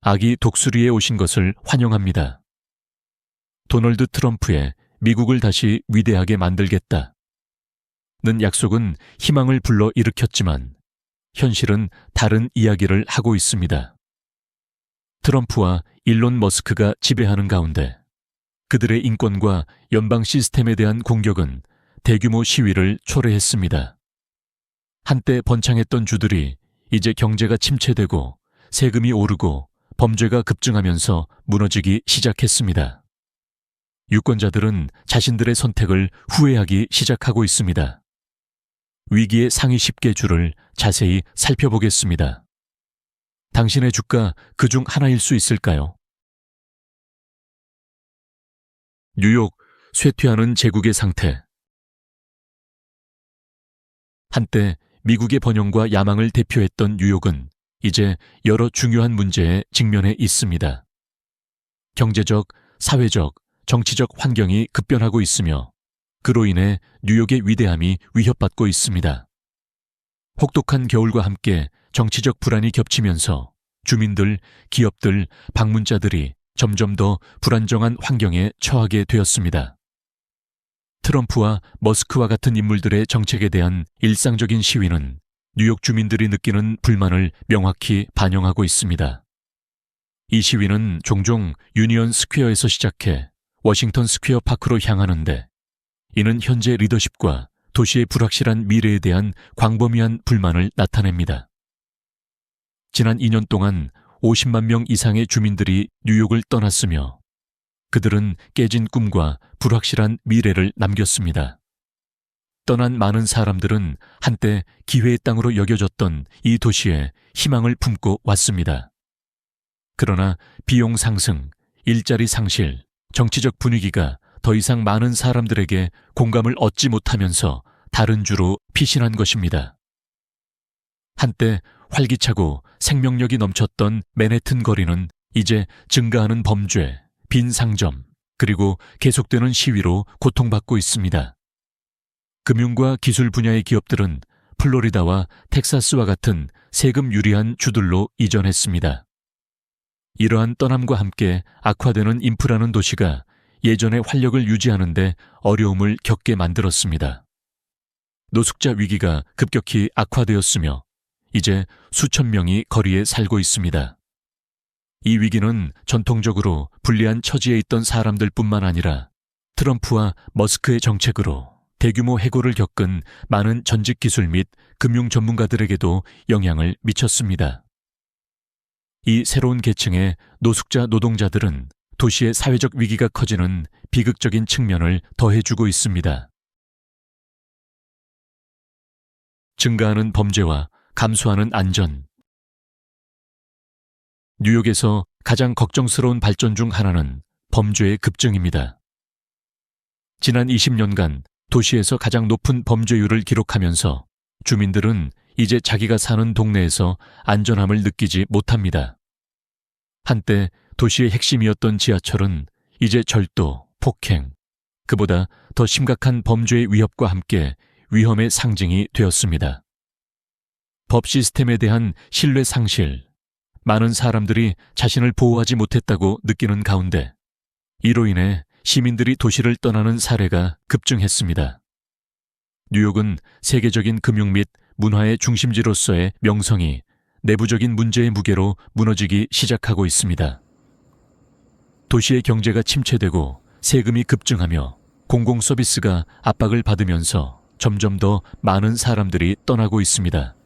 아기 독수리에 오신 것을 환영합니다. 도널드 트럼프의 미국을 다시 위대하게 만들겠다는 약속은 희망을 불러 일으켰지만 현실은 다른 이야기를 하고 있습니다. 트럼프와 일론 머스크가 지배하는 가운데 그들의 인권과 연방 시스템에 대한 공격은 대규모 시위를 초래했습니다. 한때 번창했던 주들이 이제 경제가 침체되고 세금이 오르고 범죄가 급증하면서 무너지기 시작했습니다. 유권자들은 자신들의 선택을 후회하기 시작하고 있습니다. 위기의 상위 10개 주를 자세히 살펴보겠습니다. 당신의 주가 그 중 하나일 수 있을까요? 뉴욕, 쇠퇴하는 제국의 상태. 한때 미국의 번영과 야망을 대표했던 뉴욕은 이제 여러 중요한 문제에 직면해 있습니다. 경제적, 사회적, 정치적 환경이 급변하고 있으며 그로 인해 뉴욕의 위대함이 위협받고 있습니다. 혹독한 겨울과 함께 정치적 불안이 겹치면서 주민들, 기업들, 방문자들이 점점 더 불안정한 환경에 처하게 되었습니다. 트럼프와 머스크와 같은 인물들의 정책에 대한 일상적인 시위는 뉴욕 주민들이 느끼는 불만을 명확히 반영하고 있습니다. 이 시위는 종종 유니언 스퀘어에서 시작해 워싱턴 스퀘어 파크로 향하는데 이는 현재 리더십과 도시의 불확실한 미래에 대한 광범위한 불만을 나타냅니다. 지난 2년 동안 50만 명 이상의 주민들이 뉴욕을 떠났으며 그들은 깨진 꿈과 불확실한 미래를 남겼습니다. 떠난 많은 사람들은 한때 기회의 땅으로 여겨졌던 이 도시에 희망을 품고 왔습니다. 그러나 비용 상승, 일자리 상실, 정치적 분위기가 더 이상 많은 사람들에게 공감을 얻지 못하면서 다른 주로 피신한 것입니다. 한때 활기차고 생명력이 넘쳤던 맨해튼 거리는 이제 증가하는 범죄, 빈 상점, 그리고 계속되는 시위로 고통받고 있습니다. 금융과 기술 분야의 기업들은 플로리다와 텍사스와 같은 세금 유리한 주들로 이전했습니다. 이러한 떠남과 함께 악화되는 인프라는 도시가 예전의 활력을 유지하는 데 어려움을 겪게 만들었습니다. 노숙자 위기가 급격히 악화되었으며 이제 수천 명이 거리에 살고 있습니다. 이 위기는 전통적으로 불리한 처지에 있던 사람들뿐만 아니라 트럼프와 머스크의 정책으로 대규모 해고를 겪은 많은 전직 기술 및 금융 전문가들에게도 영향을 미쳤습니다. 이 새로운 계층의 노숙자 노동자들은 도시의 사회적 위기가 커지는 비극적인 측면을 더해주고 있습니다. 증가하는 범죄와 감소하는 안전. 뉴욕에서 가장 걱정스러운 발전 중 하나는 범죄의 급증입니다. 지난 20년간 도시에서 가장 높은 범죄율을 기록하면서 주민들은 이제 자기가 사는 동네에서 안전함을 느끼지 못합니다. 한때 도시의 핵심이었던 지하철은 이제 절도, 폭행, 그보다 더 심각한 범죄의 위협과 함께 위험의 상징이 되었습니다. 법 시스템에 대한 신뢰 상실, 많은 사람들이 자신을 보호하지 못했다고 느끼는 가운데 이로 인해 시민들이 도시를 떠나는 사례가 급증했습니다. 뉴욕은 세계적인 금융 및 문화의 중심지로서의 명성이 내부적인 문제의 무게로 무너지기 시작하고 있습니다. 도시의 경제가 침체되고 세금이 급증하며 공공서비스가 압박을 받으면서 점점 더 많은 사람들이 떠나고 있습니다.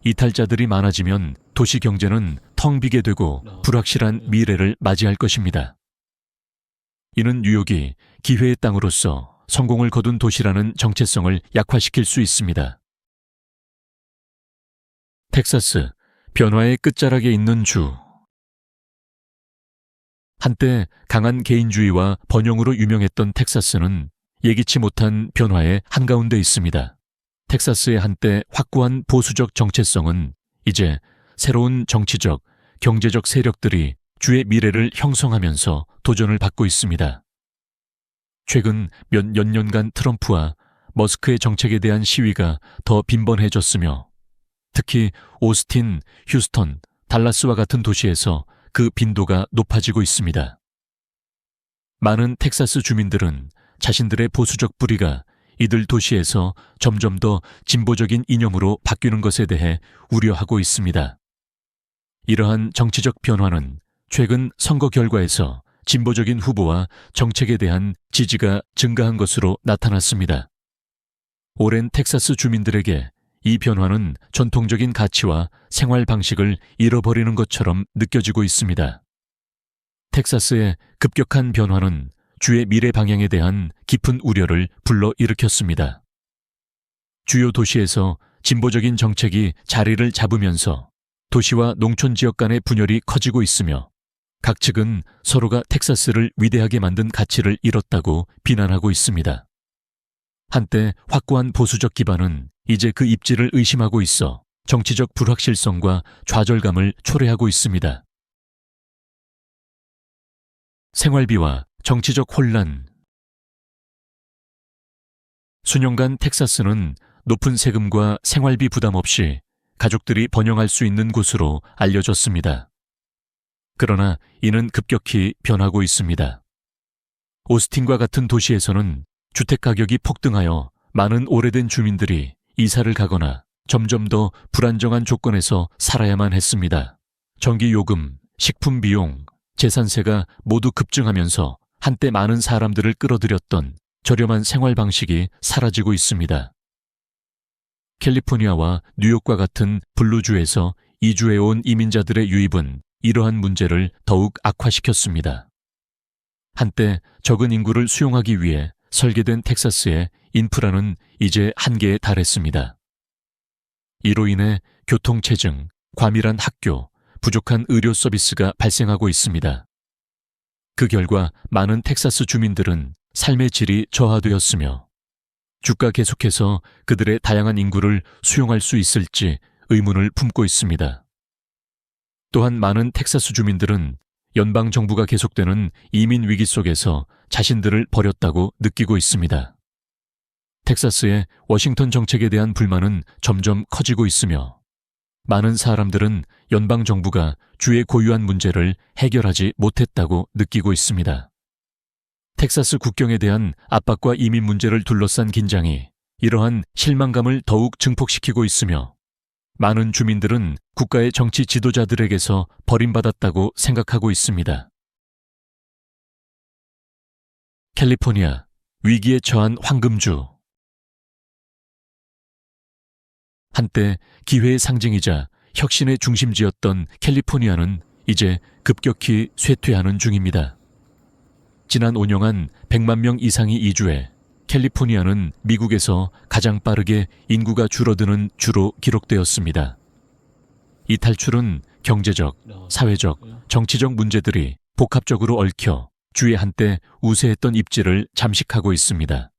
이탈자들이 많아지면 도시 경제는 텅 비게 되고 불확실한 미래를 맞이할 것입니다. 이는 뉴욕이 기회의 땅으로서 성공을 거둔 도시라는 정체성을 약화시킬 수 있습니다. 텍사스, 변화의 끝자락에 있는 주. 한때 강한 개인주의와 번영으로 유명했던 텍사스는 예기치 못한 변화의 한가운데 있습니다. 텍사스의 한때 확고한 보수적 정체성은 이제 새로운 정치적, 경제적 세력들이 주의 미래를 형성하면서 도전을 받고 있습니다. 최근 몇 년간 트럼프와 머스크의 정책에 대한 시위가 더 빈번해졌으며 특히 오스틴, 휴스턴, 달라스와 같은 도시에서 그 빈도가 높아지고 있습니다. 많은 텍사스 주민들은 자신들의 보수적 뿌리가 이들 도시에서 점점 더 진보적인 이념으로 바뀌는 것에 대해 우려하고 있습니다. 이러한 정치적 변화는 최근 선거 결과에서 진보적인 후보와 정책에 대한 지지가 증가한 것으로 나타났습니다. 오랜 텍사스 주민들에게 이 변화는 전통적인 가치와 생활 방식을 잃어버리는 것처럼 느껴지고 있습니다. 텍사스의 급격한 변화는 주의 미래 방향에 대한 깊은 우려를 불러일으켰습니다. 주요 도시에서 진보적인 정책이 자리를 잡으면서 도시와 농촌 지역 간의 분열이 커지고 있으며 각 측은 서로가 텍사스를 위대하게 만든 가치를 잃었다고 비난하고 있습니다. 한때 확고한 보수적 기반은 이제 그 입지를 의심하고 있어 정치적 불확실성과 좌절감을 초래하고 있습니다. 생활비와 정치적 혼란. 수년간 텍사스는 높은 세금과 생활비 부담 없이 가족들이 번영할 수 있는 곳으로 알려졌습니다. 그러나 이는 급격히 변하고 있습니다. 오스틴과 같은 도시에서는 주택 가격이 폭등하여 많은 오래된 주민들이 이사를 가거나 점점 더 불안정한 조건에서 살아야만 했습니다. 전기 요금, 식품 비용, 재산세가 모두 급증하면서 한때 많은 사람들을 끌어들였던 저렴한 생활 방식이 사라지고 있습니다. 캘리포니아와 뉴욕과 같은 블루주에서 이주해온 이민자들의 유입은 이러한 문제를 더욱 악화시켰습니다. 한때 적은 인구를 수용하기 위해 설계된 텍사스의 인프라는 이제 한계에 달했습니다. 이로 인해 교통체증, 과밀한 학교, 부족한 의료 서비스가 발생하고 있습니다. 그 결과 많은 텍사스 주민들은 삶의 질이 저하되었으며 주가 계속해서 그들의 다양한 인구를 수용할 수 있을지 의문을 품고 있습니다. 또한 많은 텍사스 주민들은 연방 정부가 계속되는 이민 위기 속에서 자신들을 버렸다고 느끼고 있습니다. 텍사스의 워싱턴 정책에 대한 불만은 점점 커지고 있으며 많은 사람들은 연방 정부가 주의 고유한 문제를 해결하지 못했다고 느끼고 있습니다. 텍사스 국경에 대한 압박과 이민 문제를 둘러싼 긴장이 이러한 실망감을 더욱 증폭시키고 있으며 많은 주민들은 국가의 정치 지도자들에게서 버림받았다고 생각하고 있습니다. 캘리포니아, 위기에 처한 황금주. 한때 기회의 상징이자 혁신의 중심지였던 캘리포니아는 이제 급격히 쇠퇴하는 중입니다. 지난 5년간 100만 명 이상이 이주해 캘리포니아는 미국에서 가장 빠르게 인구가 줄어드는 주로 기록되었습니다. 이 탈출은 경제적, 사회적, 정치적 문제들이 복합적으로 얽혀 주의 한때 우세했던 입지를 잠식하고 있습니다.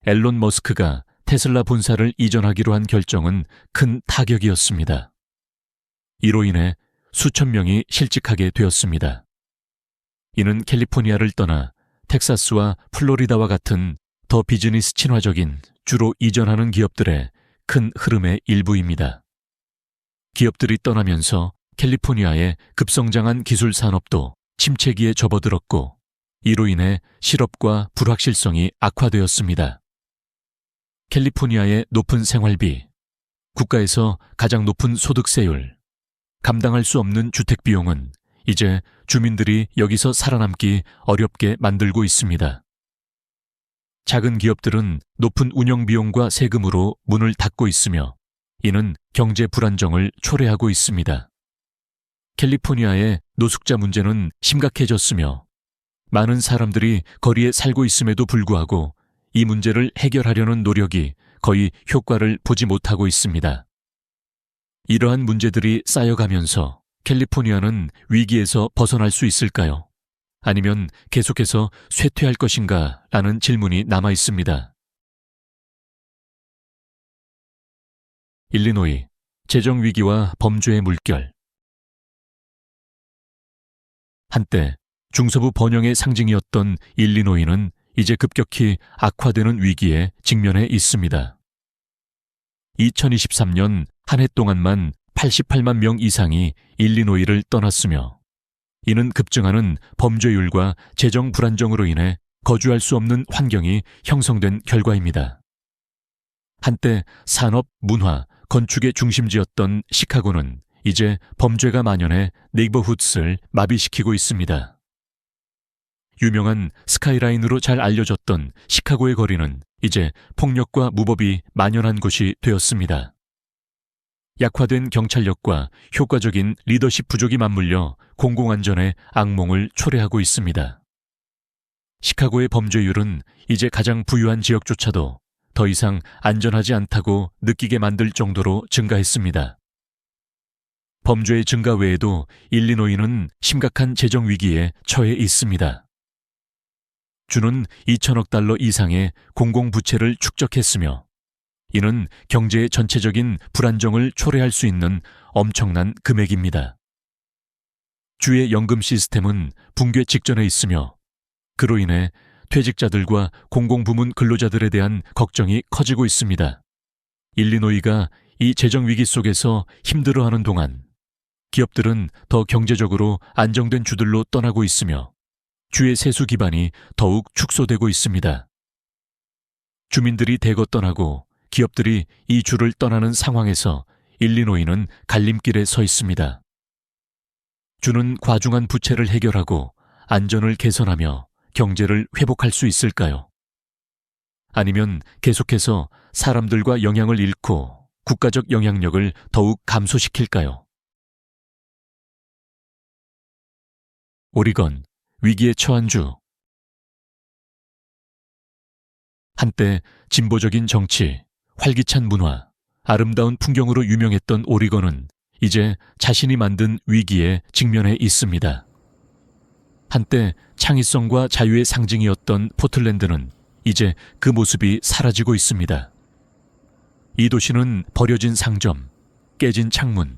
앨런 머스크가 테슬라 본사를 이전하기로 한 결정은 큰 타격이었습니다. 이로 인해 수천 명이 실직하게 되었습니다. 이는 캘리포니아를 떠나 텍사스와 플로리다와 같은 더 비즈니스 친화적인 주로 이전하는 기업들의 큰 흐름의 일부입니다. 기업들이 떠나면서 캘리포니아의 급성장한 기술 산업도 침체기에 접어들었고 이로 인해 실업과 불확실성이 악화되었습니다. 캘리포니아의 높은 생활비, 국가에서 가장 높은 소득세율, 감당할 수 없는 주택 비용은 이제 주민들이 여기서 살아남기 어렵게 만들고 있습니다. 작은 기업들은 높은 운영 비용과 세금으로 문을 닫고 있으며 이는 경제 불안정을 초래하고 있습니다. 캘리포니아의 노숙자 문제는 심각해졌으며 많은 사람들이 거리에 살고 있음에도 불구하고 이 문제를 해결하려는 노력이 거의 효과를 보지 못하고 있습니다. 이러한 문제들이 쌓여가면서 캘리포니아는 위기에서 벗어날 수 있을까요? 아니면 계속해서 쇠퇴할 것인가? 라는 질문이 남아 있습니다. 일리노이, 재정위기와 범죄의 물결. 한때 중서부 번영의 상징이었던 일리노이는 이제 급격히 악화되는 위기에 직면해 있습니다. 2023년 한 해 동안만 88만 명 이상이 일리노이를 떠났으며, 이는 급증하는 범죄율과 재정 불안정으로 인해 거주할 수 없는 환경이 형성된 결과입니다. 한때 산업, 문화, 건축의 중심지였던 시카고는 이제 범죄가 만연해 네이버훗을 마비시키고 있습니다. 유명한 스카이라인으로 잘 알려졌던 시카고의 거리는 이제 폭력과 무법이 만연한 곳이 되었습니다. 약화된 경찰력과 효과적인 리더십 부족이 맞물려 공공안전의 악몽을 초래하고 있습니다. 시카고의 범죄율은 이제 가장 부유한 지역조차도 더 이상 안전하지 않다고 느끼게 만들 정도로 증가했습니다. 범죄의 증가 외에도 일리노이는 심각한 재정 위기에 처해 있습니다. 주는 2천억 달러 이상의 공공부채를 축적했으며, 이는 경제의 전체적인 불안정을 초래할 수 있는 엄청난 금액입니다. 주의 연금 시스템은 붕괴 직전에 있으며, 그로 인해 퇴직자들과 공공부문 근로자들에 대한 걱정이 커지고 있습니다. 일리노이가 이 재정 위기 속에서 힘들어하는 동안 기업들은 더 경제적으로 안정된 주들로 떠나고 있으며, 주의 세수 기반이 더욱 축소되고 있습니다. 주민들이 대거 떠나고 기업들이 이 주를 떠나는 상황에서 일리노이는 갈림길에 서 있습니다. 주는 과중한 부채를 해결하고 안전을 개선하며 경제를 회복할 수 있을까요? 아니면 계속해서 사람들과 영향을 잃고 국가적 영향력을 더욱 감소시킬까요? 오리건, 위기에 처한 주. 한때 진보적인 정치, 활기찬 문화, 아름다운 풍경으로 유명했던 오리건은 이제 자신이 만든 위기에 직면해 있습니다. 한때 창의성과 자유의 상징이었던 포틀랜드는 이제 그 모습이 사라지고 있습니다. 이 도시는 버려진 상점, 깨진 창문,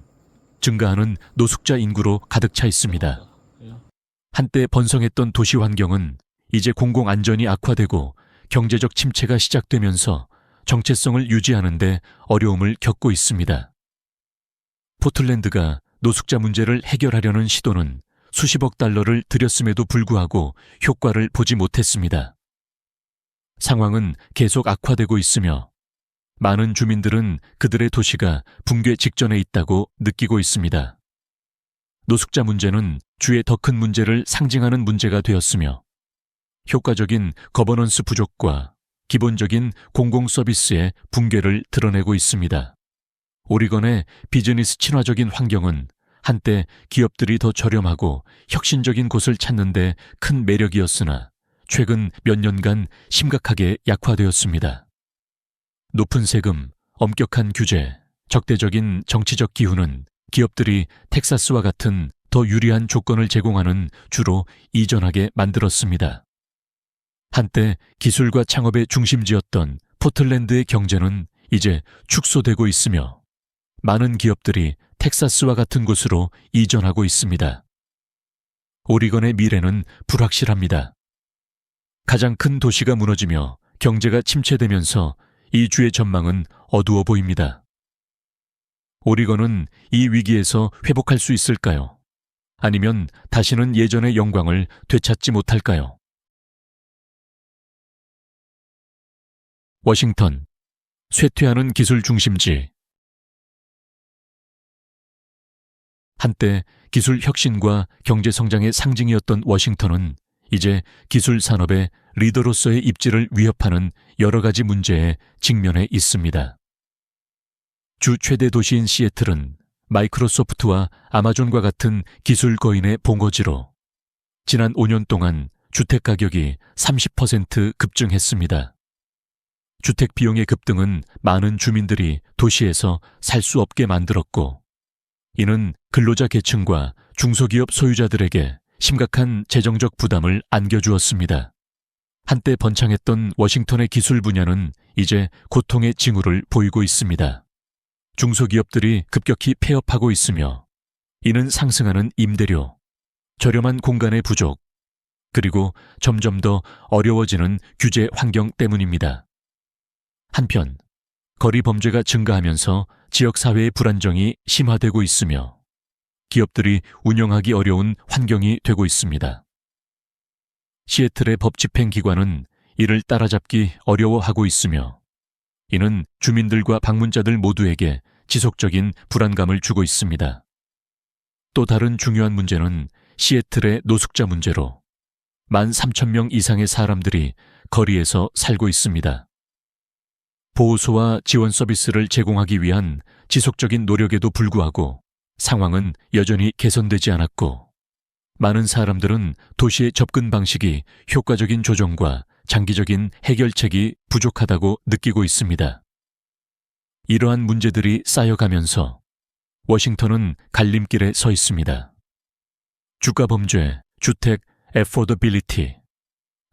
증가하는 노숙자 인구로 가득 차 있습니다. 한때 번성했던 도시 환경은 이제 공공안전이 악화되고 경제적 침체가 시작되면서 정체성을 유지하는 데 어려움을 겪고 있습니다. 포틀랜드가 노숙자 문제를 해결하려는 시도는 수십억 달러를 들였음에도 불구하고 효과를 보지 못했습니다. 상황은 계속 악화되고 있으며 많은 주민들은 그들의 도시가 붕괴 직전에 있다고 느끼고 있습니다. 노숙자 문제는 주의 더 큰 문제를 상징하는 문제가 되었으며, 효과적인 거버넌스 부족과 기본적인 공공 서비스의 붕괴를 드러내고 있습니다. 오리건의 비즈니스 친화적인 환경은 한때 기업들이 더 저렴하고 혁신적인 곳을 찾는 데 큰 매력이었으나 최근 몇 년간 심각하게 약화되었습니다. 높은 세금, 엄격한 규제, 적대적인 정치적 기후는 기업들이 텍사스와 같은 더 유리한 조건을 제공하는 주로 이전하게 만들었습니다. 한때 기술과 창업의 중심지였던 포틀랜드의 경제는 이제 축소되고 있으며 많은 기업들이 텍사스와 같은 곳으로 이전하고 있습니다. 오리건의 미래는 불확실합니다. 가장 큰 도시가 무너지며 경제가 침체되면서 이 주의 전망은 어두워 보입니다. 오리건은 이 위기에서 회복할 수 있을까요? 아니면 다시는 예전의 영광을 되찾지 못할까요? 워싱턴, 쇠퇴하는 기술 중심지. 한때 기술 혁신과 경제 성장의 상징이었던 워싱턴은 이제 기술 산업의 리더로서의 입지를 위협하는 여러 가지 문제에 직면해 있습니다. 주 최대 도시인 시애틀은 마이크로소프트와 아마존과 같은 기술 거인의 본거지로 지난 5년 동안 주택 가격이 30% 급증했습니다. 주택 비용의 급등은 많은 주민들이 도시에서 살 수 없게 만들었고, 이는 근로자 계층과 중소기업 소유자들에게 심각한 재정적 부담을 안겨주었습니다. 한때 번창했던 워싱턴의 기술 분야는 이제 고통의 징후를 보이고 있습니다. 중소기업들이 급격히 폐업하고 있으며, 이는 상승하는 임대료, 저렴한 공간의 부족, 그리고 점점 더 어려워지는 규제 환경 때문입니다. 한편 거리 범죄가 증가하면서 지역사회의 불안정이 심화되고 있으며 기업들이 운영하기 어려운 환경이 되고 있습니다. 시애틀의 법 집행기관은 이를 따라잡기 어려워하고 있으며 이는 주민들과 방문자들 모두에게 지속적인 불안감을 주고 있습니다. 또 다른 중요한 문제는 시애틀의 노숙자 문제로 13,000명 이상의 사람들이 거리에서 살고 있습니다. 보호소와 지원 서비스를 제공하기 위한 지속적인 노력에도 불구하고 상황은 여전히 개선되지 않았고 많은 사람들은 도시의 접근 방식이 효과적인 조정과 장기적인 해결책이 부족하다고 느끼고 있습니다. 이러한 문제들이 쌓여가면서 워싱턴은 갈림길에 서 있습니다. 주가 범죄, 주택 애포더빌리티,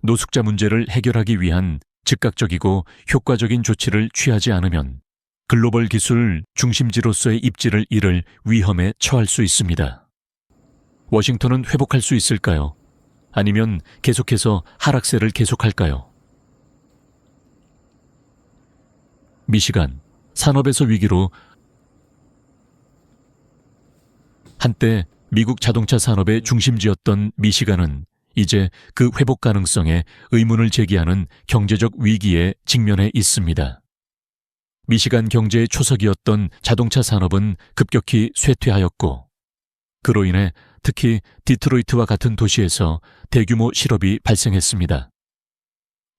노숙자 문제를 해결하기 위한 즉각적이고 효과적인 조치를 취하지 않으면 글로벌 기술 중심지로서의 입지를 잃을 위험에 처할 수 있습니다. 워싱턴은 회복할 수 있을까요? 아니면 계속해서 하락세를 계속할까요? 미시간, 산업에서 위기로 한때 미국 자동차 산업의 중심지였던 미시간은 이제 그 회복 가능성에 의문을 제기하는 경제적 위기에 직면해 있습니다. 미시간 경제의 초석이었던 자동차 산업은 급격히 쇠퇴하였고 그로 인해 특히 디트로이트와 같은 도시에서 대규모 실업이 발생했습니다.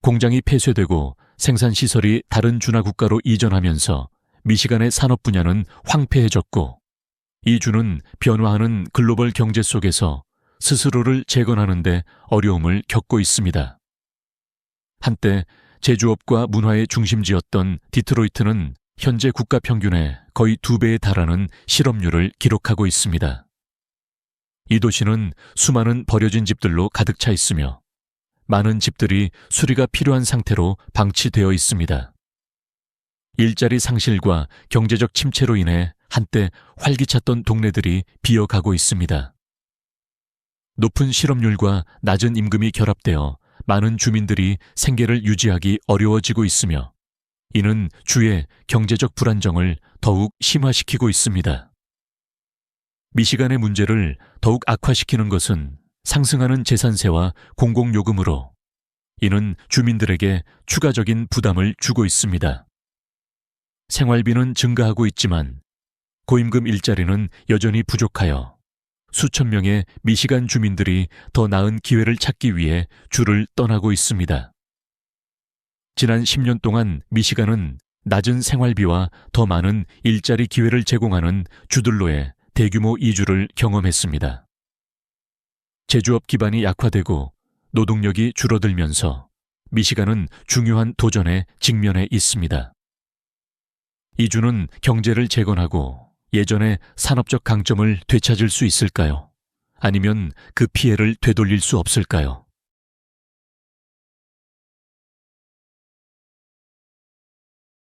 공장이 폐쇄되고 생산시설이 다른 준하 국가로 이전하면서 미시간의 산업 분야는 황폐해졌고 이 주는 변화하는 글로벌 경제 속에서 스스로를 재건하는 데 어려움을 겪고 있습니다. 한때 제조업과 문화의 중심지였던 디트로이트는 현재 국가 평균의 거의 2배에 달하는 실업률을 기록하고 있습니다. 이 도시는 수많은 버려진 집들로 가득 차 있으며 많은 집들이 수리가 필요한 상태로 방치되어 있습니다. 일자리 상실과 경제적 침체로 인해 한때 활기찼던 동네들이 비어가고 있습니다. 높은 실업률과 낮은 임금이 결합되어 많은 주민들이 생계를 유지하기 어려워지고 있으며 이는 주의 경제적 불안정을 더욱 심화시키고 있습니다. 미시간의 문제를 더욱 악화시키는 것은 상승하는 재산세와 공공요금으로 이는 주민들에게 추가적인 부담을 주고 있습니다. 생활비는 증가하고 있지만 고임금 일자리는 여전히 부족하여 수천 명의 미시간 주민들이 더 나은 기회를 찾기 위해 주를 떠나고 있습니다. 지난 10년 동안 미시간은 낮은 생활비와 더 많은 일자리 기회를 제공하는 주들로의 대규모 이주를 경험했습니다. 제조업 기반이 약화되고 노동력이 줄어들면서 미시간은 중요한 도전에 직면해 있습니다. 이주는 경제를 재건하고 예전의 산업적 강점을 되찾을 수 있을까요? 아니면 그 피해를 되돌릴 수 없을까요?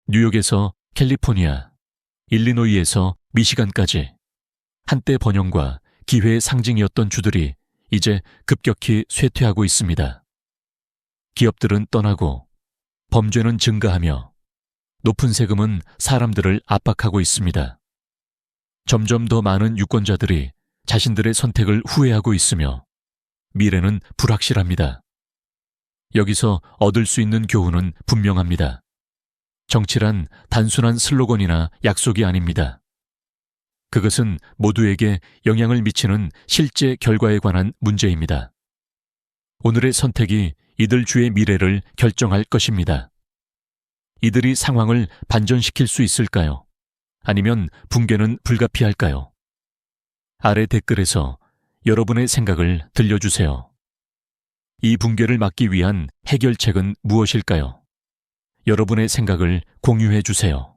뉴욕에서 캘리포니아, 일리노이에서 미시간까지 한때 번영과 기회의 상징이었던 주들이 이제 급격히 쇠퇴하고 있습니다. 기업들은 떠나고 범죄는 증가하며 높은 세금은 사람들을 압박하고 있습니다. 점점 더 많은 유권자들이 자신들의 선택을 후회하고 있으며 미래는 불확실합니다. 여기서 얻을 수 있는 교훈은 분명합니다. 정치란 단순한 슬로건이나 약속이 아닙니다. 그것은 모두에게 영향을 미치는 실제 결과에 관한 문제입니다. 오늘의 선택이 이들 주의 미래를 결정할 것입니다. 이들이 상황을 반전시킬 수 있을까요? 아니면 붕괴는 불가피할까요? 아래 댓글에서 여러분의 생각을 들려주세요. 이 붕괴를 막기 위한 해결책은 무엇일까요? 여러분의 생각을 공유해 주세요.